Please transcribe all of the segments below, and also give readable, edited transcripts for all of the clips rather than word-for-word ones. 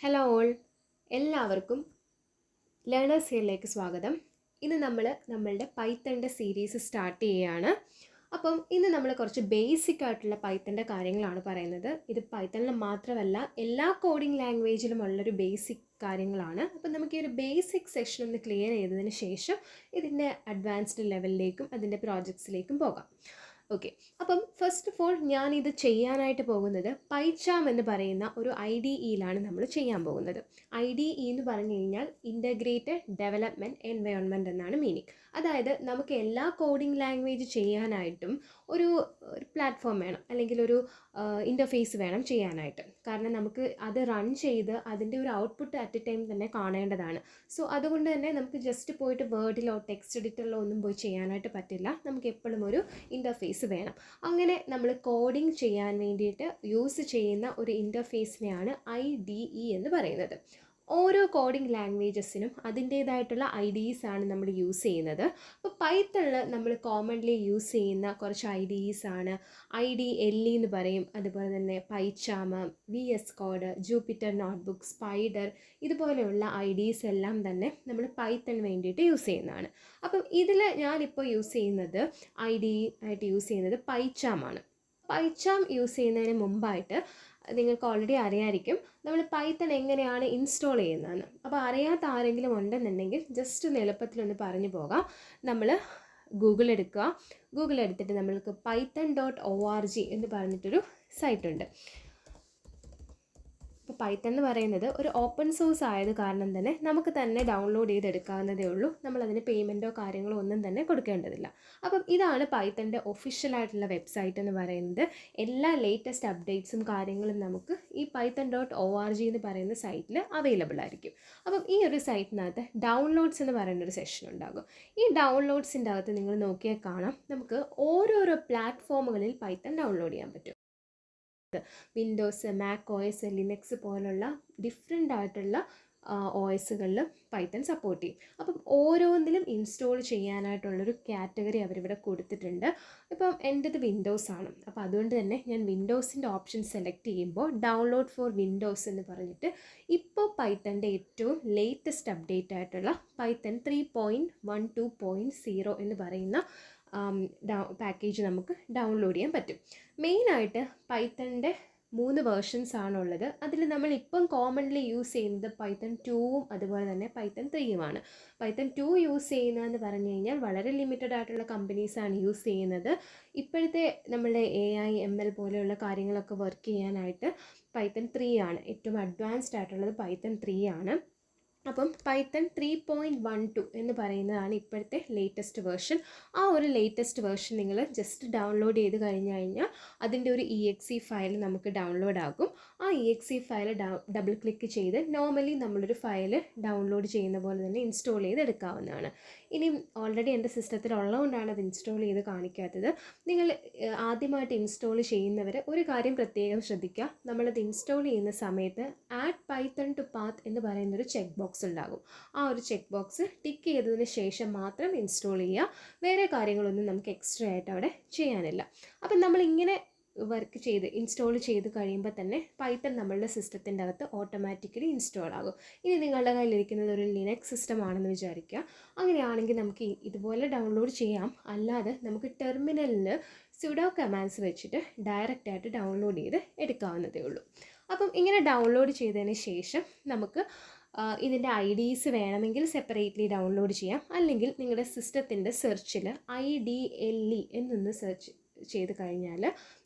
Hello all, എല്ലാവർക്കും learners ഹിയറിലേക്ക് സ്വാഗതം. ഇന്ന് നമ്മളുടെ പൈത്തണിൻ്റെ സീരീസ് സ്റ്റാർട്ട് ചെയ്യുകയാണ്. അപ്പം ഇന്ന് നമ്മൾ കുറച്ച് ബേസിക് ആയിട്ടുള്ള പൈത്തണിൻ്റെ കാര്യങ്ങളാണ് പറയുന്നത്. ഇത് പൈത്തണിൽ മാത്രമല്ല, എല്ലാ കോഡിംഗ് ലാംഗ്വേജിലും ഉള്ളൊരു ബേസിക് കാര്യങ്ങളാണ്. അപ്പം നമുക്ക് ഈ ഒരു ബേസിക് സെഷൻ ഒന്ന് ക്ലിയർ ചെയ്തതിന് ശേഷം ഇതിൻ്റെ അഡ്വാൻസ്ഡ് ലെവലിലേക്കും അതിൻ്റെ പ്രോജക്ട്സിലേക്കും പോകാം. ഓക്കെ, അപ്പം ഫസ്റ്റ് ഓഫ് ഓൾ ഞാനിത് ചെയ്യാനായിട്ട് പോകുന്നത് PyCharm എന്ന് പറയുന്ന ഒരു IDEയിലാണ് നമ്മൾ ചെയ്യാൻ പോകുന്നത്. IDE എന്ന് പറഞ്ഞു കഴിഞ്ഞാൽ ഇൻ്റഗ്രേറ്റഡ് ഡെവലപ്മെൻറ്റ് എൻവയോൺമെൻറ്റ് എന്നാണ് മീനിങ്. അതായത് നമുക്ക് എല്ലാ കോഡിംഗ് ലാംഗ്വേജ് ചെയ്യാനായിട്ടും ഒരു പ്ലാറ്റ്ഫോം വേണം, അല്ലെങ്കിൽ ഒരു ഇൻ്റർഫേസ് വേണം ചെയ്യാനായിട്ട്. കാരണം നമുക്ക് അത് റൺ ചെയ്ത് അതിൻ്റെ ഒരു ഔട്ട്പുട്ട് അറ്റ് എ ടൈം തന്നെ കാണേണ്ടതാണ്. സോ അതുകൊണ്ട് തന്നെ നമുക്ക് ജസ്റ്റ് പോയിട്ട് വേർഡിലോ ടെക്സ്റ്റ് എഡിറ്ററിലോ ഒന്നും പോയി ചെയ്യാനായിട്ട് പറ്റില്ല. നമുക്ക് എപ്പോഴും ഒരു ഇൻ്റർഫേസ് വേണം. അങ്ങനെ നമ്മൾ കോഡിംഗ് ചെയ്യാൻ വേണ്ടിയിട്ട് യൂസ് ചെയ്യുന്ന ഒരു ഇൻ്റർഫേസിനെയാണ് IDE എന്ന് പറയുന്നത്. ഓരോ കോഡിംഗ് ലാംഗ്വേജസിനും അതിൻ്റേതായിട്ടുള്ള IDEs ആണ് നമ്മൾ യൂസ് ചെയ്യുന്നത്. അപ്പോൾ പൈത്തണിൽ നമ്മൾ കോമൺലി യൂസ് ചെയ്യുന്ന കുറച്ച് IDEs ആണ് IDLE എന്ന് പറയും. അതുപോലെ തന്നെ PyCharm, VS Code, Jupyter Notebook, Spider, ഇതുപോലെയുള്ള IDEs എല്ലാം തന്നെ നമ്മൾ പൈത്തണിന് വേണ്ടിയിട്ട് യൂസ് ചെയ്യുന്നതാണ്. അപ്പം ഇതിൽ ഞാനിപ്പോൾ യൂസ് ചെയ്യുന്നത് IDE ആയിട്ട് യൂസ് ചെയ്യുന്നത് PyCharm ആണ്. PyCharm യൂസ് ചെയ്യുന്നതിന് മുമ്പായിട്ട് നിങ്ങൾക്ക് ഓൾറെഡി അറിയാമായിരിക്കും നമ്മൾ പൈത്തൺ എങ്ങനെയാണ് ഇൻസ്റ്റാൾ ചെയ്യുന്നതെന്ന്. അപ്പോൾ അറിയാത്ത ആരെങ്കിലും ഉണ്ടെന്നുണ്ടെങ്കിൽ ജസ്റ്റ് ഒന്ന് എളുപ്പത്തിലൊന്ന് പറഞ്ഞു പോകാം. നമ്മൾ ഗൂഗിൾ എടുക്കുക. ഗൂഗിൾ എടുത്തിട്ട് നമ്മൾക്ക് python.org എന്ന് പറഞ്ഞിട്ടൊരു സൈറ്റുണ്ട്. ഇപ്പോൾ പൈത്തൺ എന്ന് പറയുന്നത് ഒരു ഓപ്പൺ സോഴ്സ് ആയത് കാരണം തന്നെ നമുക്ക് തന്നെ ഡൗൺലോഡ് ചെയ്തെടുക്കാവുന്നതേ ഉള്ളൂ. നമ്മളതിന് പേയ്മെൻറ്റോ കാര്യങ്ങളോ ഒന്നും തന്നെ കൊടുക്കേണ്ടതില്ല. അപ്പം ഇതാണ് പൈത്തണിൻ്റെ ഒഫീഷ്യലായിട്ടുള്ള വെബ്സൈറ്റ് എന്ന് പറയുന്നത്. എല്ലാ ലേറ്റസ്റ്റ് അപ്ഡേറ്റ്സും കാര്യങ്ങളും നമുക്ക് ഈ python.org എന്ന് പറയുന്ന സൈറ്റിൽ അവൈലബിൾ ആയിരിക്കും. അപ്പം ഈ ഒരു സൈറ്റിനകത്ത് ഡൗൺലോഡ്സ് എന്ന് പറയുന്നൊരു സെഷൻ ഉണ്ടാകും. ഈ ഡൗൺലോഡ്സിൻ്റെ അകത്ത് നിങ്ങൾ നോക്കിയാൽ കാണാം നമുക്ക് ഓരോരോ പ്ലാറ്റ്ഫോമുകളിൽ പൈത്തൺ ഡൗൺലോഡ് ചെയ്യാൻ പറ്റും. വിൻഡോസ്, മാക് OS, ലിനക്സ് പോലുള്ള ഡിഫറെൻ്റ് ആയിട്ടുള്ള OSകളിൽ പൈത്തൺ സപ്പോർട്ട് ചെയ്യും. അപ്പം ഓരോന്നിലും ഇൻസ്റ്റാൾ ചെയ്യാനായിട്ടുള്ളൊരു കാറ്റഗറി അവരിവിടെ കൊടുത്തിട്ടുണ്ട്. ഇപ്പം എൻ്റെത് വിൻഡോസ് ആണ്. അപ്പോൾ അതുകൊണ്ട് തന്നെ ഞാൻ വിൻഡോസിൻ്റെ ഓപ്ഷൻ സെലക്ട് ചെയ്യുമ്പോൾ ഡൗൺലോഡ് ഫോർ വിൻഡോസ് എന്ന് പറഞ്ഞിട്ട് ഇപ്പോൾ പൈത്തണിൻ്റെ ഏറ്റവും ലേറ്റസ്റ്റ് അപ്ഡേറ്റ് ആയിട്ടുള്ള പൈത്തൺ 3.12.0 എന്ന് പറയുന്ന പാക്കേജ് നമുക്ക് ഡൗൺലോഡ് ചെയ്യാൻ പറ്റും. മെയിനായിട്ട് പൈത്തണിൻ്റെ 3 വേർഷൻസ് ആണുള്ളത്. അതിൽ നമ്മളിപ്പം കോമൺലി യൂസ് ചെയ്യുന്നത് പൈത്തൺ 2ഉം അതുപോലെ തന്നെ പൈത്തൺ 3യുമാണ്. പൈത്തൺ 2 യൂസ് ചെയ്യുന്നതെന്ന് പറഞ്ഞു കഴിഞ്ഞാൽ വളരെ ലിമിറ്റഡ് ആയിട്ടുള്ള കമ്പനീസാണ് യൂസ് ചെയ്യുന്നത്. ഇപ്പോഴത്തെ നമ്മളുടെ AI ML പോലെയുള്ള കാര്യങ്ങളൊക്കെ വർക്ക് ചെയ്യാനായിട്ട് പൈത്തൺ 3 ആണ് ഏറ്റവും അഡ്വാൻസ്ഡ് ആയിട്ടുള്ളത്. പൈത്തൺ 3 ആണ്. അപ്പം പൈത്തൺ 3.12 എന്ന് പറയുന്നതാണ് ഇപ്പോഴത്തെ ലേറ്റസ്റ്റ് വേർഷൻ. ആ ഒരു ലേറ്റസ്റ്റ് വേർഷൻ നിങ്ങൾ ജസ്റ്റ് ഡൗൺലോഡ് ചെയ്ത് കഴിഞ്ഞാൽ അതിൻ്റെ ഒരു EXE ഫയൽ നമുക്ക് ഡൗൺലോഡ് ആകും. ആ EXE ഫയൽ ഡബിൾ ക്ലിക്ക് ചെയ്ത് നോർമലി നമ്മളൊരു ഫയൽ ഡൗൺലോഡ് ചെയ്യുന്ന പോലെ തന്നെ ഇൻസ്റ്റാൾ ചെയ്ത് എടുക്കാവുന്നതാണ്. ഇനി ഓൾറെഡി എൻ്റെ സിസ്റ്റത്തിൽ ഉള്ളതുകൊണ്ടാണ് അത് ഇൻസ്റ്റാൾ ചെയ്ത് കാണിക്കാത്തത്. നിങ്ങൾ ആദ്യമായിട്ട് ഇൻസ്റ്റാൾ ചെയ്യുന്നവർ ഒരു കാര്യം പ്രത്യേകം ശ്രദ്ധിക്കുക. നമ്മളത് ഇൻസ്റ്റാൾ ചെയ്യുന്ന സമയത്ത് ആഡ് പൈത്തൺ ടു പാത്ത് എന്ന് പറയുന്നൊരു ചെക്ക് ബോക്സ് ഉണ്ടാകും. ആ ഒരു ചെക്ക് ബോക്സ് ടിക്ക് ചെയ്തതിന് ശേഷം മാത്രം ഇൻസ്റ്റാൾ ചെയ്യുക. വേറെ കാര്യങ്ങളൊന്നും നമുക്ക് എക്സ്ട്രാ ആയിട്ട് അവിടെ ചെയ്യാനില്ല. അപ്പം നമ്മളിങ്ങനെ വർക്ക് ചെയ്ത് ഇൻസ്റ്റാൾ ചെയ്ത് കഴിയുമ്പോൾ തന്നെ പൈത്തൺ നമ്മളുടെ സിസ്റ്റത്തിൻ്റെ അകത്ത് ഓട്ടോമാറ്റിക്കലി ഇൻസ്റ്റാൾ ആകും. ഇനി നിങ്ങളുടെ കയ്യിലിരിക്കുന്നത് ഒരു ലിനക്സ് സിസ്റ്റം ആണെന്ന് വിചാരിക്കുക. അങ്ങനെയാണെങ്കിൽ നമുക്ക് ഇതുപോലെ ഡൗൺലോഡ് ചെയ്യാം. അല്ലാതെ നമുക്ക് ടെർമിനലിൽ സുഡോ കമാൻഡ്സ് വെച്ചിട്ട് ഡയറക്റ്റായിട്ട് ഡൗൺലോഡ് ചെയ്ത് എടുക്കാവുന്നതേ ഉള്ളൂ. അപ്പം ഇങ്ങനെ ഡൗൺലോഡ് ചെയ്തതിന് ശേഷം നമുക്ക് ഇതിൻ്റെ IDEs വേണമെങ്കിൽ സെപ്പറേറ്റ്ലി ഡൗൺലോഡ് ചെയ്യാം. അല്ലെങ്കിൽ നിങ്ങളുടെ സിസ്റ്റത്തിൻ്റെ സെർച്ചിൽ IDLE എന്നൊന്ന് സെർച്ച് ചെയ്ത് കഴിഞ്ഞാൽ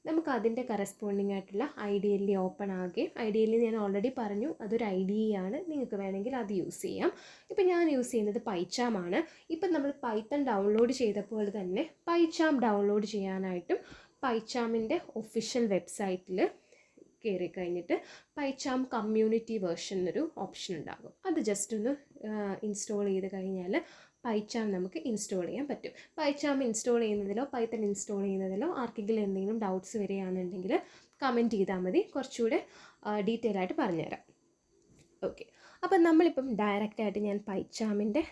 നമുക്ക് അതിൻ്റെ കറസ്പോണ്ടിങ് ആയിട്ടുള്ള IDLE ഓപ്പൺ ആകുകയും IDLE ഞാൻ ഓൾറെഡി പറഞ്ഞു അതൊരു IDE ആണ്. നിങ്ങൾക്ക് വേണമെങ്കിൽ അത് യൂസ് ചെയ്യാം. ഇപ്പം ഞാൻ യൂസ് ചെയ്യുന്നത് PyCharm ആണ്. ഇപ്പം നമ്മൾ പൈത്തൺ ഡൗൺലോഡ് ചെയ്തപ്പോൾ തന്നെ PyCharm ഡൗൺലോഡ് ചെയ്യാനായിട്ടും PyCharmൻ്റെ ഒഫീഷ്യൽ വെബ്സൈറ്റിൽ കയറി കഴിഞ്ഞിട്ട് PyCharm കമ്മ്യൂണിറ്റി വേർഷൻ എന്നൊരു ഓപ്ഷൻ ഉണ്ടാകും. അത് ജസ്റ്റ് ഒന്ന് ഇൻസ്റ്റാൾ ചെയ്ത് കഴിഞ്ഞാൽ PyCharm നമുക്ക് ഇൻസ്റ്റാൾ ചെയ്യാൻ പറ്റും. PyCharm ഇൻസ്റ്റാൾ ചെയ്യുന്നതിലോ പൈത്തൺ ഇൻസ്റ്റാൾ ചെയ്യുന്നതിലോ ആർക്കെങ്കിലും എന്തെങ്കിലും ഡൗട്ട്സ് വരികയാണെന്നുണ്ടെങ്കിൽ കമൻറ്റ് ചെയ്താൽ മതി. കുറച്ചുകൂടെ ഡീറ്റെയിൽ ആയിട്ട് പറഞ്ഞുതരാം. ഓക്കെ, അപ്പം നമ്മളിപ്പം ഡയറക്റ്റായിട്ട് ഞാൻ PyCharmൻ്റെ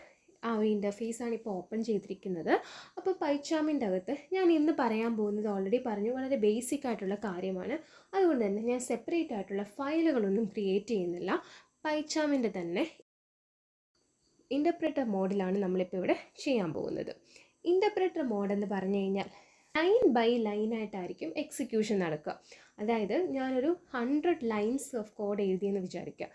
ആ ഒരു ഇൻ്റർഫേസാണ് ഇപ്പോൾ ഓപ്പൺ ചെയ്തിരിക്കുന്നത്. അപ്പോൾ PyCharmൻ്റെ അകത്ത് ഞാൻ ഇന്ന് പറയാൻ പോകുന്നത് ഓൾറെഡി പറഞ്ഞു, വളരെ ബേസിക് ആയിട്ടുള്ള കാര്യമാണ്. അതുകൊണ്ട് തന്നെ ഞാൻ സെപ്പറേറ്റ് ആയിട്ടുള്ള ഫയലുകളൊന്നും ക്രിയേറ്റ് ചെയ്യുന്നില്ല. പൈച്ചാമിൻ്റെ തന്നെ ഇൻ്റർപ്രറ്റർ മോഡിലാണ് നമ്മളിപ്പോൾ ഇവിടെ ചെയ്യാൻ പോകുന്നത്. ഇൻ്റർപ്രറ്റർ മോഡ് എന്ന് പറഞ്ഞു കഴിഞ്ഞാൽ ലൈൻ ബൈ ലൈനായിട്ടായിരിക്കും എക്സിക്യൂഷൻ നടക്കുക. അതായത് ഞാനൊരു 100 ലൈൻസ് ഓഫ് കോഡ് എഴുതിയെന്ന് വിചാരിക്കുക.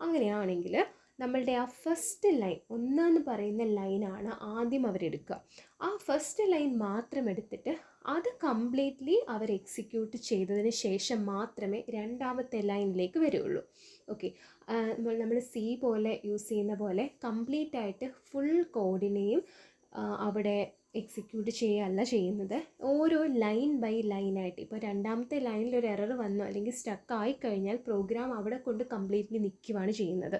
അങ്ങനെയാണെങ്കിൽ നമ്മളുടെ ആ ഫസ്റ്റ് ലൈൻ, ഒന്നെന്ന് പറയുന്ന ലൈനാണ് ആദ്യം അവരെടുക്കുക. ആ ഫസ്റ്റ് ലൈൻ മാത്രം എടുത്തിട്ട് അത് കംപ്ലീറ്റ്ലി അവർ എക്സിക്യൂട്ട് ചെയ്തതിന് ശേഷം മാത്രമേ രണ്ടാമത്തെ ലൈനിലേക്ക് വരികയുള്ളൂ. ഓക്കെ, നമ്മൾ സി പോലെ യൂസ് ചെയ്യുന്ന പോലെ കംപ്ലീറ്റ് ആയിട്ട് ഫുൾ കോഡിനെയും അവിടെ എക്സിക്യൂട്ട് ചെയ്യുകയല്ല ചെയ്യുന്നത്. ഓരോ ലൈൻ ബൈ ലൈനായിട്ട്, ഇപ്പോൾ രണ്ടാമത്തെ ലൈനിൽ ഒരു എറർ വന്നു അല്ലെങ്കിൽ സ്റ്റക്ക് ആയിക്കഴിഞ്ഞാൽ പ്രോഗ്രാം അവിടെ കൊണ്ട് കംപ്ലീറ്റ്ലി നിൽക്കുകയാണ് ചെയ്യുന്നത്.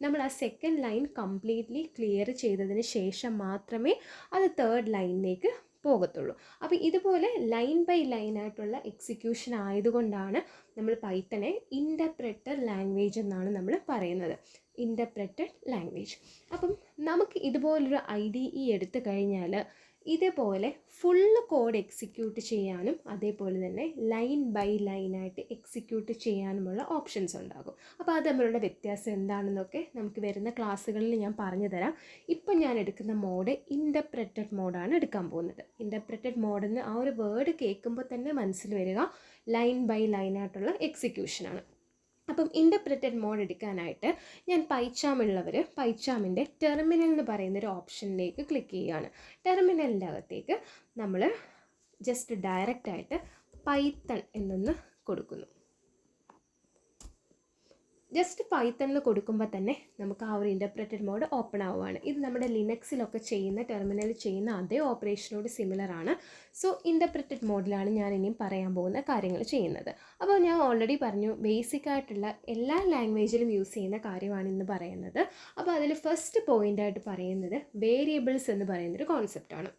നമ്മൾ ആ സെക്കൻഡ് ലൈൻ കംപ്ലീറ്റ്ലി ക്ലിയർ ചെയ്തതിന് ശേഷം മാത്രമേ അത് തേർഡ് ലൈനിലേക്ക് പോകത്തുള്ളൂ. അപ്പോൾ ഇതുപോലെ ലൈൻ ബൈ ലൈനായിട്ടുള്ള എക്സിക്യൂഷൻ ആയതുകൊണ്ടാണ് നമ്മൾ പൈത്തനെ ഇൻ്റർപ്രറ്റർ ലാംഗ്വേജ് എന്നാണ് നമ്മൾ പറയുന്നത്. Interpreted language. അപ്പം നമുക്ക് ഇതുപോലൊരു IDE എടുത്തു കഴിഞ്ഞാൽ ഇതേപോലെ ഫുൾ കോഡ് എക്സിക്യൂട്ട് ചെയ്യാനും അതേപോലെ തന്നെ ലൈൻ ബൈ ലൈനായിട്ട് എക്സിക്യൂട്ട് ചെയ്യാനുമുള്ള ഓപ്ഷൻസ് ഉണ്ടാകും. അപ്പോൾ അത് തമ്മിലുള്ള വ്യത്യാസം എന്താണെന്നൊക്കെ നമുക്ക് വരുന്ന ക്ലാസ്സുകളിൽ ഞാൻ പറഞ്ഞു തരാം. ഇപ്പം ഞാൻ എടുക്കുന്ന മോഡ് ഇൻ്റർപ്രറ്റഡ് മോഡാണ് എടുക്കാൻ പോകുന്നത്. ഇൻ്റർപ്രറ്റഡ് മോഡെന്ന് ആ ഒരു വേർഡ് കേൾക്കുമ്പോൾ തന്നെ മനസ്സിൽ വരിക ലൈൻ ബൈ ലൈനായിട്ടുള്ള എക്സിക്യൂഷനാണ്. അപ്പം ഇൻ്റർപ്രറ്റഡ് മോഡ് എടുക്കാനായിട്ട് ഞാൻ പൈച്ചാം ഉള്ളവർ പൈച്ചാമിൻ്റെ ടെർമിനൽ എന്ന് പറയുന്നൊരു ഓപ്ഷനിലേക്ക് ക്ലിക്ക് ചെയ്യുകയാണ്. ടെർമിനലിൻ്റെ അകത്തേക്ക് നമ്മൾ ജസ്റ്റ് ഡയറക്റ്റായിട്ട് പൈത്തൺ എന്നൊന്ന് കൊടുക്കുന്നു. ജസ്റ്റ് പൈത്തണിൽ കൊടുക്കുമ്പോൾ തന്നെ നമുക്ക് ആ ഒരു ഇൻ്റർപ്രറ്റഡ് മോഡ് ഓപ്പൺ ആവുകയാണ്. ഇത് നമ്മുടെ ലിനക്സിലൊക്കെ ചെയ്യുന്ന ടെർമിനലിൽ ചെയ്യുന്ന അതേ ഓപ്പറേഷനോട് സിമിലർ ആണ്. സോ ഇൻ്റർപ്രറ്റഡ് മോഡിലാണ് ഞാൻ ഇനിയും പറയാൻ പോകുന്ന കാര്യങ്ങൾ ചെയ്യുന്നത്. അപ്പോൾ ഞാൻ ഓൾറെഡി പറഞ്ഞു, ബേസിക് ആയിട്ടുള്ള എല്ലാ ലാംഗ്വേജിലും യൂസ് ചെയ്യുന്ന കാര്യമാണ് ഇന്ന് പറയുന്നത്. അപ്പോൾ അതിൽ ഫസ്റ്റ് പോയിൻ്റായിട്ട് പറയുന്നത് വേരിയബിൾസ് എന്ന് പറയുന്നൊരു കോൺസെപ്റ്റാണ്.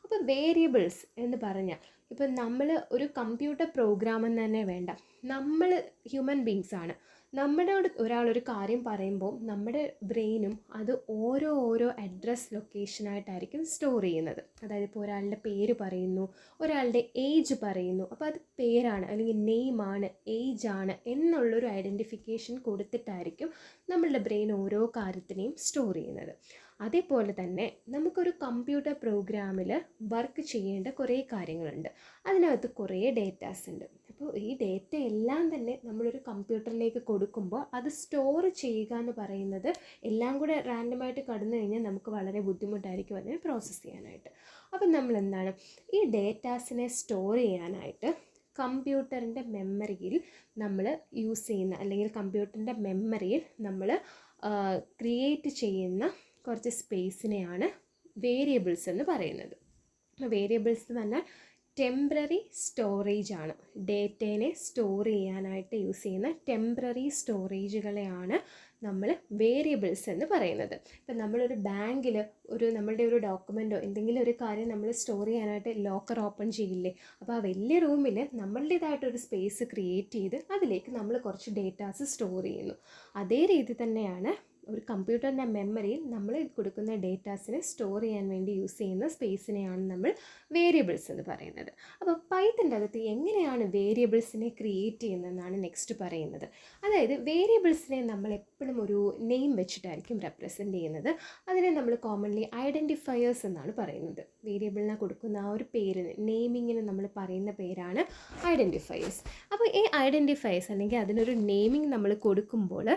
അപ്പോൾ വേരിയബിൾസ് എന്ന് പറഞ്ഞാൽ ഇപ്പം നമ്മൾ ഒരു കമ്പ്യൂട്ടർ പ്രോഗ്രാം എന്ന് തന്നെ വേണ്ട, നമ്മൾ ഹ്യൂമൻ ബീങ്സ് ആണ്. നമ്മളോട് ഒരാളൊരു കാര്യം പറയുമ്പോൾ നമ്മുടെ ബ്രെയിനും അത് ഓരോ അഡ്രസ് ലൊക്കേഷനായിട്ടായിരിക്കും സ്റ്റോർ ചെയ്യുന്നത്. അതായത് ഇപ്പോൾ ഒരാളുടെ പേര് പറയുന്നു, ഒരാളുടെ ഏജ് പറയുന്നു, അപ്പോൾ അത് പേരാണ് അല്ലെങ്കിൽ നെയിമാണ്, ഏജാണ് എന്നുള്ളൊരു ഐഡൻറ്റിഫിക്കേഷൻ കൊടുത്തിട്ടായിരിക്കും നമ്മളുടെ ബ്രെയിൻ ഓരോ കാര്യത്തിനെയും സ്റ്റോർ ചെയ്യുന്നത്. അതേപോലെ തന്നെ നമുക്കൊരു കമ്പ്യൂട്ടർ പ്രോഗ്രാമിൽ വർക്ക് ചെയ്യേണ്ട കുറേ കാര്യങ്ങളുണ്ട്. അതിനകത്ത് കുറേ ഡേറ്റാസ് ഉണ്ട്. അപ്പോൾ ഈ ഡേറ്റ എല്ലാം തന്നെ നമ്മളൊരു കമ്പ്യൂട്ടറിലേക്ക് കൊടുക്കുമ്പോൾ അത് സ്റ്റോർ ചെയ്യുക എന്ന് പറയുന്നത് എല്ലാം കൂടെ റാൻഡമായിട്ട് കടന്നു കഴിഞ്ഞാൽ നമുക്ക് വളരെ ബുദ്ധിമുട്ടായിരിക്കും അതിനെ പ്രോസസ്സ് ചെയ്യാനായിട്ട്. അപ്പം നമ്മൾ എന്താണ് ഈ ഡേറ്റാസിനെ സ്റ്റോർ ചെയ്യാനായിട്ട് കമ്പ്യൂട്ടറിൻ്റെ മെമ്മറിയിൽ നമ്മൾ യൂസ് ചെയ്യുന്ന അല്ലെങ്കിൽ കമ്പ്യൂട്ടറിൻ്റെ മെമ്മറിയിൽ നമ്മൾ ക്രിയേറ്റ് ചെയ്യുന്ന കുറച്ച് സ്പേസിനെയാണ് വേരിയബിൾസ് എന്ന് പറയുന്നത്. വേരിയബിൾസ് എന്ന് പറഞ്ഞാൽ ടെമ്പററി സ്റ്റോറേജ് ആണ്. ഡേറ്റേനെ സ്റ്റോർ ചെയ്യാനായിട്ട് യൂസ് ചെയ്യുന്ന ടെമ്പററി സ്റ്റോറേജുകളെയാണ് നമ്മൾ വേരിയബിൾസ് എന്ന് പറയുന്നത്. ഇപ്പം നമ്മളൊരു ബാങ്കിൽ നമ്മളുടെ ഒരു ഡോക്യുമെൻറ്റോ എന്തെങ്കിലും ഒരു കാര്യം നമ്മൾ സ്റ്റോർ ചെയ്യാനായിട്ട് ലോക്കർ ഓപ്പൺ ചെയ്യില്ലേ, അപ്പോൾ ആ വലിയ റൂമിൽ നമ്മളുടേതായിട്ടൊരു സ്പേസ് ക്രിയേറ്റ് ചെയ്ത് അതിലേക്ക് നമ്മൾ കുറച്ച് ഡേറ്റാസ് സ്റ്റോർ ചെയ്യുന്നു. അതേ രീതി തന്നെയാണ് ഒരു കമ്പ്യൂട്ടറിൻ്റെ മെമ്മറിയിൽ നമ്മൾ കൊടുക്കുന്ന ഡേറ്റാസിനെ സ്റ്റോർ ചെയ്യാൻ വേണ്ടി യൂസ് ചെയ്യുന്ന സ്പേസിനെയാണ് നമ്മൾ വേരിയബിൾസ് എന്ന് പറയുന്നത്. അപ്പോൾ പൈത്തണിൻ്റെ അകത്ത് എങ്ങനെയാണ് വേരിയബിൾസിനെ ക്രിയേറ്റ് ചെയ്യുന്നതെന്നാണ് നെക്സ്റ്റ് പറയുന്നത്. അതായത് വേരിയബിൾസിനെ നമ്മൾ എപ്പോഴും ഒരു നെയിം വെച്ചിട്ടായിരിക്കും റെപ്രസെൻറ്റ് ചെയ്യുന്നത്. അതിനെ നമ്മൾ കോമൺലി ഐഡൻറ്റിഫയേഴ്സ് എന്നാണ് പറയുന്നത്. വേരിയബിളിനെ കൊടുക്കുന്ന ആ ഒരു പേരിന്, നെയിമിങ്ങിന് നമ്മൾ പറയുന്ന പേരാണ് ഐഡൻറ്റിഫയേഴ്സ്. അപ്പോൾ ഈ ഐഡൻറ്റിഫയേഴ്സ് അല്ലെങ്കിൽ അതിനൊരു നെയിമിങ് നമ്മൾ കൊടുക്കുമ്പോൾ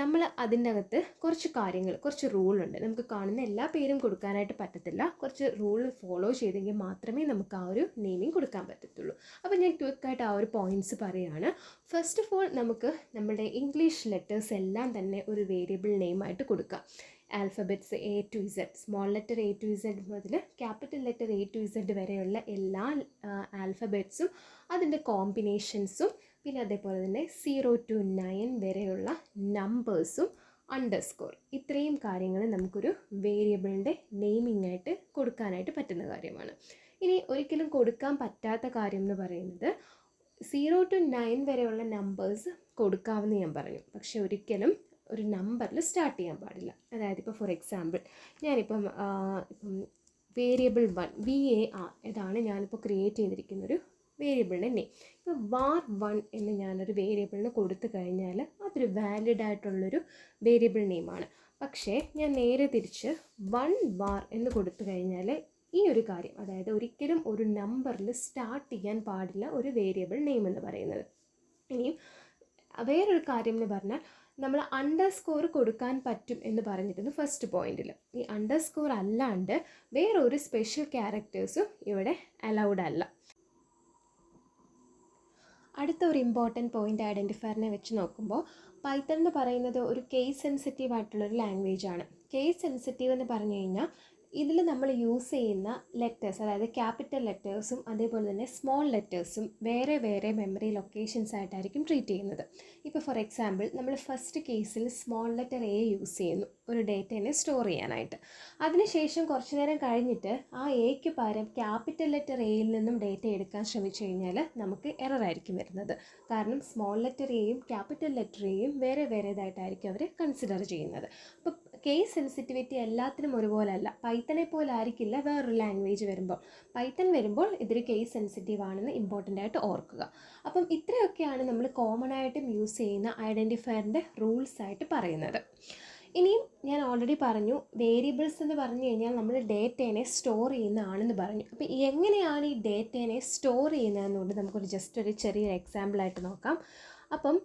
നമ്മൾ അതിൻ്റെ അകത്ത് കുറച്ച് കാര്യങ്ങൾ, കുറച്ച് റൂളുണ്ട്. നമുക്ക് കാണുന്ന എല്ലാ പേരും കൊടുക്കാനായിട്ട് പറ്റത്തില്ല. കുറച്ച് റൂൾ ഫോളോ ചെയ്തെങ്കിൽ മാത്രമേ നമുക്ക് ആ ഒരു നെയിമിങ് കൊടുക്കാൻ പറ്റത്തുള്ളൂ. അപ്പോൾ ഞാൻ ക്വിക്കായിട്ട് ആ ഒരു പോയിൻറ്റ്സ് പറയുകയാണ്. ഫസ്റ്റ് ഓഫ് ഓൾ നമുക്ക് നമ്മുടെ ഇംഗ്ലീഷ് ലെറ്റേഴ്സ് എല്ലാം തന്നെ ഒരു വേരിയബിൾ നെയിമായിട്ട് കൊടുക്കാം. Alphabets A to Z, small letter A to Z മുതൽ capital letter A to Z വരെയുള്ള എല്ലാ ആൽഫബറ്റ്സും അതിൻ്റെ കോമ്പിനേഷൻസും പിന്നെ അതേപോലെ തന്നെ 0 to 9 വരെയുള്ള നമ്പേഴ്സും അണ്ടർസ്കോർ, ഇത്രയും കാര്യങ്ങൾ നമുക്കൊരു വേരിയബിളിൻ്റെ നെയിമിംഗ് ആയിട്ട് കൊടുക്കാനായിട്ട് പറ്റുന്ന കാര്യമാണ്. ഇനി ഒരിക്കലും കൊടുക്കാൻ പറ്റാത്ത കാര്യം എന്ന് പറയുന്നത് 0 to 9 വരെയുള്ള നമ്പേഴ്സ് കൊടുക്കാമെന്ന് ഞാൻ പറഞ്ഞു. പക്ഷെ ഒരിക്കലും ഒരു നമ്പറിൽ സ്റ്റാർട്ട് ചെയ്യാൻ പാടില്ല. അതായത് ഇപ്പോൾ ഫോർ എക്സാമ്പിൾ ഞാനിപ്പം വേരിയബിൾ 1 VAR ഇതാണ് ഞാനിപ്പോൾ ക്രിയേറ്റ് ചെയ്തിരിക്കുന്നൊരു വേരിയബിളിൻ്റെ നെയിം. ഇപ്പോൾ var1 എന്ന് ഞാനൊരു വേരിയബിളിന് കൊടുത്തു കഴിഞ്ഞാൽ അതൊരു വാലിഡ് ആയിട്ടുള്ളൊരു വേരിയബിൾ നെയിമാണ്. പക്ഷേ ഞാൻ നേരെ തിരിച്ച് 1var എന്ന് കൊടുത്തു കഴിഞ്ഞാൽ ഈ ഒരു കാര്യം, അതായത് ഒരിക്കലും ഒരു നമ്പറിൽ സ്റ്റാർട്ട് ചെയ്യാൻ പാടില്ല ഒരു വേരിയബിൾ നെയിം എന്ന് പറയുന്നത്. ഇനിയും വേറൊരു കാര്യം എന്ന് പറഞ്ഞാൽ നമ്മൾ അണ്ടർസ്കോർ കൊടുക്കാൻ പറ്റും എന്ന് പറഞ്ഞിരുന്നു ഫസ്റ്റ് പോയിന്റിൽ. ഈ അണ്ടർസ്കോർ അല്ലാണ്ട് വേറൊരു സ്പെഷ്യൽ ക്യാരക്ടേഴ്സും ഇവിടെ അലൗഡ് അല്ല. അടുത്ത ഒരു ഇമ്പോർട്ടൻറ്റ് പോയിന്റ് ഐഡൻറ്റിഫയറിനെ വെച്ച് നോക്കുമ്പോൾ പൈത്തൺ എന്ന് പറയുന്നത് ഒരു കേസ് സെൻസിറ്റീവ് ആയിട്ടുള്ളൊരു ലാംഗ്വേജ് ആണ്. കേസ് സെൻസിറ്റീവ് എന്ന് പറഞ്ഞു കഴിഞ്ഞാൽ ഇതിൽ നമ്മൾ യൂസ് ചെയ്യുന്ന ലെറ്റേഴ്സ്, അതായത് ക്യാപിറ്റൽ ലെറ്റേഴ്സും അതേപോലെ തന്നെ സ്മോൾ ലെറ്റേഴ്സും വേറെ വേറെ മെമ്മറി ലൊക്കേഷൻസ് ആയിട്ടായിരിക്കും ട്രീറ്റ് ചെയ്യുന്നത്. ഇപ്പോൾ ഫോർ എക്സാമ്പിൾ നമ്മൾ ഫസ്റ്റ് കേസിൽ സ്മോൾ ലെറ്റർ എ യൂസ് ചെയ്യുന്നു ഒരു ഡേറ്റയെ സ്റ്റോർ ചെയ്യാനായിട്ട്. അതിനുശേഷം കുറച്ച് നേരം കഴിഞ്ഞിട്ട് ആ എക്ക് പകരം ക്യാപിറ്റൽ ലെറ്റർ എയിൽ നിന്നും ഡേറ്റ എടുക്കാൻ ശ്രമിച്ചു കഴിഞ്ഞാൽ നമുക്ക് എറർ ആയിരിക്കും വരുന്നത്. കാരണം സ്മോൾ ലെറ്റർ എയും ക്യാപിറ്റൽ ലെറ്റർ എയും വേറെ വേറേതായിട്ടായിരിക്കും അവർ കൺസിഡർ ചെയ്യുന്നത്. അപ്പോൾ കേസ് സെൻസിറ്റിവിറ്റി എല്ലാത്തിനും ഒരുപോലെ അല്ല. പൈത്തനെ പോലെ ആയിരിക്കില്ല വേറൊരു ലാംഗ്വേജ് വരുമ്പോൾ. പൈത്തൺ വരുമ്പോൾ ഇതൊരു കേസ് സെൻസിറ്റീവ് ആണെന്ന് ഇമ്പോർട്ടൻ്റ് ആയിട്ട് ഓർക്കുക. അപ്പം ഇത്രയൊക്കെയാണ് നമ്മൾ കോമൺ ആയിട്ടും യൂസ് ചെയ്യുന്ന ഐഡൻറ്റിഫയറിൻ്റെ റൂൾസ് ആയിട്ട് പറയുന്നത്. ഇനിയും ഞാൻ ഓൾറെഡി പറഞ്ഞു, വേരിയബിൾസ് എന്ന് പറഞ്ഞു കഴിഞ്ഞാൽ നമ്മൾ ഡേറ്റേനെ സ്റ്റോർ ചെയ്യുന്നതാണെന്ന് പറഞ്ഞു. അപ്പോൾ എങ്ങനെയാണ് ഈ ഡേറ്റേനെ സ്റ്റോർ ചെയ്യുന്നതെന്നുകൊണ്ട് നമുക്കൊരു ജസ്റ്റ് ഒരു ചെറിയൊരു എക്സാമ്പിളായിട്ട് നോക്കാം. അപ്പം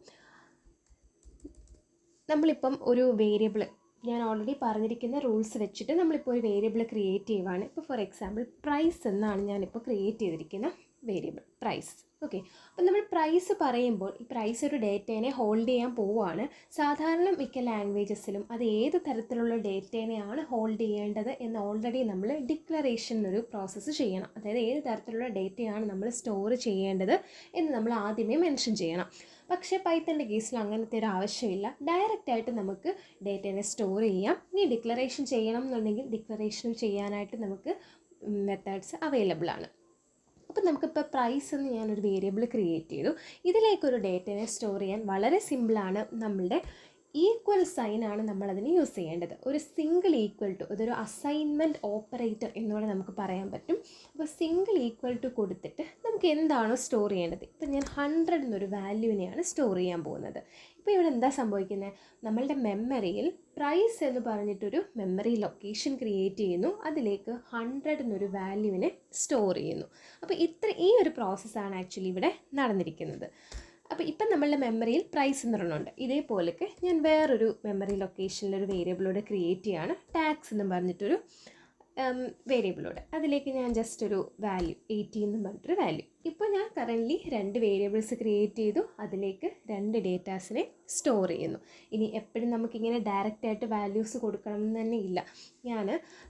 നമ്മളിപ്പം ഒരു വേരിയബിൾ, ഞാൻ ഓൾറെഡി പറഞ്ഞിരിക്കുന്ന റൂൾസ് വെച്ചിട്ട് നമ്മളിപ്പോൾ ഒരു വേരിയബിൾ ക്രിയേറ്റ് ചെയ്യുവാണ്. ഇപ്പോൾ ഫോർ എക്സാമ്പിൾ പ്രൈസ് എന്നാണ് ഞാനിപ്പോൾ ക്രിയേറ്റ് ചെയ്തിരിക്കുന്ന വേരിയബിൾ പ്രൈസ്. ഓക്കെ, അപ്പം നമ്മൾ പ്രൈസ് പറയുമ്പോൾ ഈ പ്രൈസ് ഒരു ഡേറ്റേനെ ഹോൾഡ് ചെയ്യാൻ പോവുകയാണ്. സാധാരണ മിക്ക ലാംഗ്വേജസിലും അത് ഏത് തരത്തിലുള്ള ഡേറ്റേനെയാണ് ഹോൾഡ് ചെയ്യേണ്ടത് എന്ന് ഓൾറെഡി നമ്മൾ ഡിക്ലറേഷൻ ഒരു പ്രോസസ്സ് ചെയ്യണം. അതായത് ഏത് തരത്തിലുള്ള ഡേറ്റയാണ് നമ്മൾ സ്റ്റോർ ചെയ്യേണ്ടത് എന്ന് നമ്മൾ ആദ്യമേ മെൻഷൻ ചെയ്യണം. പക്ഷേ പൈത്തൻ്റെ കേസിൽ അങ്ങനത്തെ ഒരു ആവശ്യമില്ല. ഡയറക്റ്റായിട്ട് നമുക്ക് ഡേറ്റേനെ സ്റ്റോർ ചെയ്യാം. ഇനി ഡിക്ലറേഷൻ ചെയ്യണം എന്നുണ്ടെങ്കിൽ ഡിക്ലറേഷൻ ചെയ്യാനായിട്ട് നമുക്ക് മെത്തേഡ്സ് അവൈലബിൾ ആണ്. അപ്പോൾ നമുക്കിപ്പോൾ പ്രൈസ് എന്ന് ഞാനൊരു വേരിയബിൾ ക്രിയേറ്റ് ചെയ്തു. ഇതിലേക്കൊരു ഡേറ്റനെ സ്റ്റോർ ചെയ്യാൻ വളരെ സിമ്പിളാണ്. നമ്മളുടെ ഈക്വൽ സൈനാണ് നമ്മളതിന് യൂസ് ചെയ്യേണ്ടത്. ഒരു സിംഗിൾ ഈക്വൽ ടു, അതൊരു അസൈൻമെൻറ്റ് ഓപ്പറേറ്റർ എന്നുകൂടെ നമുക്ക് പറയാൻ പറ്റും. അപ്പോൾ സിംഗിൾ ഈക്വൽ ടു കൊടുത്തിട്ട് നമുക്ക് എന്താണോ സ്റ്റോർ ചെയ്യേണ്ടത്, ഇപ്പം ഞാൻ 100 എന്നൊരു വാല്യൂവിനെയാണ് സ്റ്റോർ ചെയ്യാൻ പോകുന്നത്. ഇപ്പോൾ ഇവിടെ എന്താ സംഭവിക്കുന്നത്, നമ്മളുടെ മെമ്മറിയിൽ പ്രൈസ് എന്ന് പറഞ്ഞിട്ടൊരു മെമ്മറി ലൊക്കേഷൻ ക്രിയേറ്റ് ചെയ്യുന്നു. അതിലേക്ക് 100 എന്നൊരു വാല്യൂവിനെ സ്റ്റോർ ചെയ്യുന്നു. അപ്പോൾ ഈ ഒരു പ്രോസസ്സാണ് ആക്ച്വലി ഇവിടെ നടന്നിരിക്കുന്നത്. അപ്പോൾ ഇപ്പം നമ്മളുടെ മെമ്മറിയിൽ പ്രൈസ് എന്നൊരെണ്ണമുണ്ട്. ഇതേപോലൊക്കെ ഞാൻ വേറൊരു മെമ്മറി ലൊക്കേഷനിലൊരു വേരിയബിളോട് ക്രിയേറ്റ് ചെയ്യാണ്, ടാക്സ് എന്ന് പറഞ്ഞിട്ടൊരു വേരിയബിളോട്. അതിലേക്ക് ഞാൻ ജസ്റ്റ് ഒരു വാല്യൂ 80 എന്ന് പറഞ്ഞിട്ടൊരു വാല്യൂ. ഇപ്പോൾ ഞാൻ കറൻ്റ്ലി 2 വേരിയബിൾസ് ക്രിയേറ്റ് ചെയ്തു, അതിലേക്ക് 2 ഡേറ്റാസിനെ സ്റ്റോർ ചെയ്യുന്നു. ഇനി എപ്പോഴും നമുക്കിങ്ങനെ ഡയറക്റ്റായിട്ട് വാല്യൂസ് കൊടുക്കണം എന്ന് തന്നെ ഇല്ല. ഞാൻ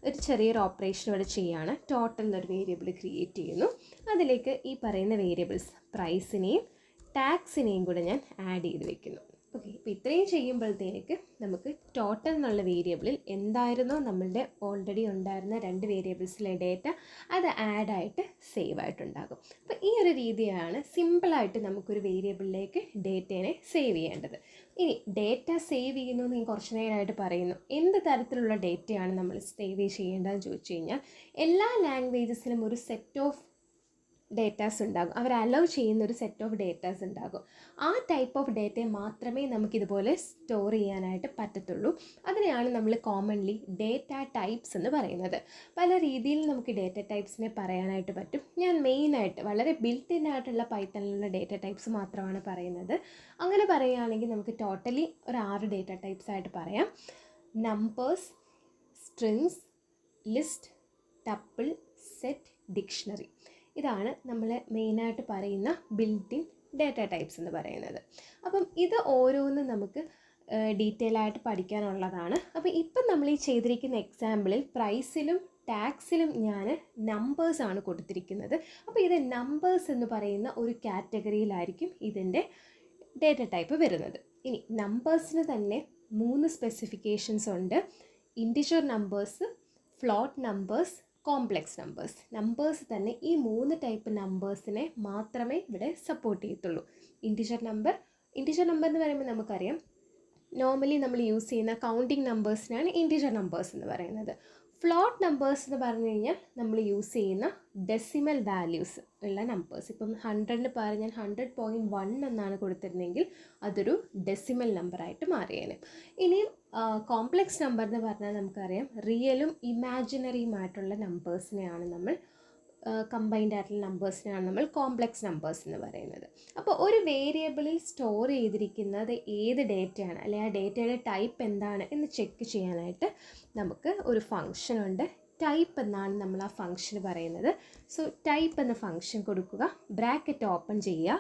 ഒരു ചെറിയൊരു ഓപ്പറേഷൻ ഇവിടെ ചെയ്യുകയാണ്. ടോട്ടൽ എന്നൊരു വേരിയബിൾ ക്രിയേറ്റ് ചെയ്യുന്നു. അതിലേക്ക് ഈ പറയുന്ന വേരിയബിൾസ് പ്രൈസിനെയും ടാക്സിനെയും കൂടെ ഞാൻ ആഡ് ചെയ്ത് വെക്കുന്നു. ഓക്കെ, അപ്പോൾ ഇത്രയും ചെയ്യുമ്പോഴത്തേക്ക് നമുക്ക് ടോട്ടൽ എന്നുള്ള വേരിയബിളിൽ എന്തായിരുന്നോ നമ്മളുടെ ഓൾറെഡി ഉണ്ടായിരുന്ന 2 വേരിയബിൾസിലെ ഡേറ്റ അത് ആഡായിട്ട് സേവ് ആയിട്ടുണ്ടാകും. അപ്പോൾ ഈ ഒരു രീതിയാണ് സിമ്പിളായിട്ട് നമുക്കൊരു വേരിയബിളിലേക്ക് ഡേറ്റേനെ സേവ് ചെയ്യേണ്ടത്. ഇനി ഡേറ്റ സേവ് ചെയ്യുന്നു എന്ന് ഞാൻ കുറച്ച് നേരമായിട്ട് പറയുന്നു. എന്ത് തരത്തിലുള്ള ഡേറ്റയാണ് നമ്മൾ സേവ് ചെയ്യേണ്ടതെന്ന് ചോദിച്ചു കഴിഞ്ഞാൽ, എല്ലാ ലാംഗ്വേജസിലും ഒരു സെറ്റ് ഓഫ് ഡേറ്റാസ് ഉണ്ടാകും. അവർ അലൗ ചെയ്യുന്ന ഒരു സെറ്റ് ഓഫ് ഡേറ്റാസ് ഉണ്ടാകും. ആ ടൈപ്പ് ഓഫ് ഡേറ്റയെ മാത്രമേ നമുക്കിതുപോലെ സ്റ്റോർ ചെയ്യാനായിട്ട് പറ്റത്തുള്ളൂ. അതിനെയാണ് നമ്മൾ കോമൺലി ഡേറ്റ ടൈപ്സ് എന്ന് പറയുന്നത്. പല രീതിയിൽ നമുക്ക് ഡേറ്റ ടൈപ്സിനെ പറയാനായിട്ട് പറ്റും. ഞാൻ മെയിനായിട്ട് വളരെ ബിൽറ്റ് ഇൻ ആയിട്ടുള്ള പൈത്തണിലുള്ള ഡേറ്റ ടൈപ്സ് മാത്രമാണ് പറയുന്നത്. അങ്ങനെ പറയുകയാണെങ്കിൽ നമുക്ക് ടോട്ടലി ഒരു 6 ഡേറ്റ ടൈപ്സ് ആയിട്ട് പറയാം. Numbers, strings, list, tuple, set, dictionary. ഇതാണ് നമ്മൾ മെയിനായിട്ട് പറയുന്ന ബിൽറ്റ് ഇൻ ഡേറ്റ ടൈപ്സ് എന്ന് പറയുന്നത്. അപ്പം ഇത് ഓരോന്നും നമുക്ക് ഡീറ്റെയിൽ ആയിട്ട് പഠിക്കാനുള്ളതാണ്. അപ്പോൾ ഇപ്പം നമ്മൾ ഈ ചെയ്തിരിക്കുന്ന എക്സാമ്പിളിൽ പ്രൈസിലും ടാക്സിലും ഞാൻ നമ്പേഴ്സാണ് കൊടുത്തിരിക്കുന്നത്. അപ്പോൾ ഇത് നമ്പേഴ്സ് എന്ന് പറയുന്ന ഒരു കാറ്റഗറിയിലായിരിക്കും ഇതിൻ്റെ ഡേറ്റ ടൈപ്പ് വരുന്നത്. ഇനി നമ്പേഴ്സിന് തന്നെ 3 സ്പെസിഫിക്കേഷൻസ് ഉണ്ട്. Integer numbers, float numbers, complex numbers. Numbers തന്നെ ഈ 3 ടൈപ്പ് നമ്പേഴ്സിനെ മാത്രമേ ഇവിടെ സപ്പോർട്ട് ചെയ്യത്തുള്ളൂ. ഇൻറ്റിജർ നമ്പർ എന്ന് പറയുമ്പോൾ നമുക്കറിയാം നോർമലി നമ്മൾ യൂസ് ചെയ്യുന്ന കൗണ്ടിങ് നമ്പേഴ്സിനാണ് ഇൻറ്റിജർ നമ്പേഴ്സ് എന്ന് പറയുന്നത്. ഫ്ലോട്ട് നമ്പേഴ്സ് എന്ന് പറഞ്ഞു കഴിഞ്ഞാൽ നമ്മൾ യൂസ് ചെയ്യുന്ന ഡെസിമൽ വാല്യൂസ് ഉള്ള നമ്പേഴ്സ്. ഇപ്പം 100-ന് പകരം ഞാൻ 100.1 എന്നാണ് കൊടുത്തിരുന്നെങ്കിൽ അതൊരു ഡെസിമൽ നമ്പറായിട്ട് മാറിയേനെ. ഇനിയും കോംപ്ലക്സ് നമ്പർ എന്ന് പറഞ്ഞാൽ നമുക്കറിയാം റിയലും ഇമാജിനറിയുമായിട്ടുള്ള നമ്പേഴ്സിനെയാണ് നമ്മൾ കമ്പൈൻഡ് ആയിട്ടുള്ള നമ്പേഴ്സിനെയാണ് നമ്മൾ കോംപ്ലക്സ് നമ്പേഴ്സ് എന്ന് പറയുന്നത്. അപ്പോൾ ഒരു വേരിയബിളിൽ സ്റ്റോർ ചെയ്തിരിക്കുന്നത് ഏത് ഡേറ്റയാണ്, അല്ലെങ്കിൽ ആ ഡേറ്റയുടെ ടൈപ്പ് എന്താണ് എന്ന് ചെക്ക് ചെയ്യാനായിട്ട് നമുക്ക് ഒരു ഫംഗ്ഷൻ ഉണ്ട്. ടൈപ്പ് എന്നാണ് നമ്മൾ ആ ഫംഗ്ഷന് പറയുന്നത്. സോ ടൈപ്പ് എന്ന ഫംഗ്ഷൻ കൊടുക്കുക, ബ്രാക്കറ്റ് ഓപ്പൺ ചെയ്യുക,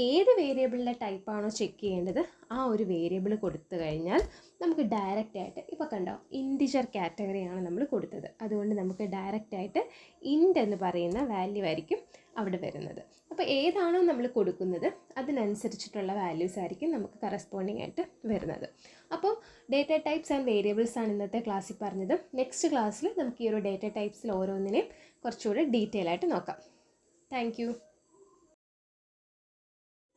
ഏത് വേരിയബിളിൻ്റെ ടൈപ്പാണോ ചെക്ക് ചെയ്യേണ്ടത് ആ ഒരു വേരിയബിൾ കൊടുത്തു കഴിഞ്ഞാൽ നമുക്ക് ഡയറക്റ്റായിട്ട്, ഇപ്പോൾ കണ്ടോ ഇൻറ്റിജർ കാറ്റഗറിയാണ് നമ്മൾ കൊടുത്തത്, അതുകൊണ്ട് നമുക്ക് ഡയറക്റ്റായിട്ട് ഇൻറ്റ് എന്ന് പറയുന്ന വാല്യൂ ആയിരിക്കും അവിടെ വരുന്നത്. അപ്പോൾ ഏതാണോ നമ്മൾ കൊടുക്കുന്നത് അതിനനുസരിച്ചിട്ടുള്ള വാല്യൂസ് ആയിരിക്കും നമുക്ക് കറസ്പോണ്ടിങ് ആയിട്ട് വരുന്നത്. അപ്പോൾ ഡേറ്റ ടൈപ്സ് ആൻഡ് വേരിയബിൾസ് ആണ് ഇന്നത്തെ ക്ലാസ്സിൽ പറഞ്ഞത്. നെക്സ്റ്റ് ക്ലാസ്സിൽ നമുക്ക് ഈ ഒരു ഡേറ്റ ടൈപ്സിൽ ഓരോന്നിനെയും കുറച്ചുകൂടി ഡീറ്റെയിൽ ആയിട്ട് നോക്കാം. താങ്ക്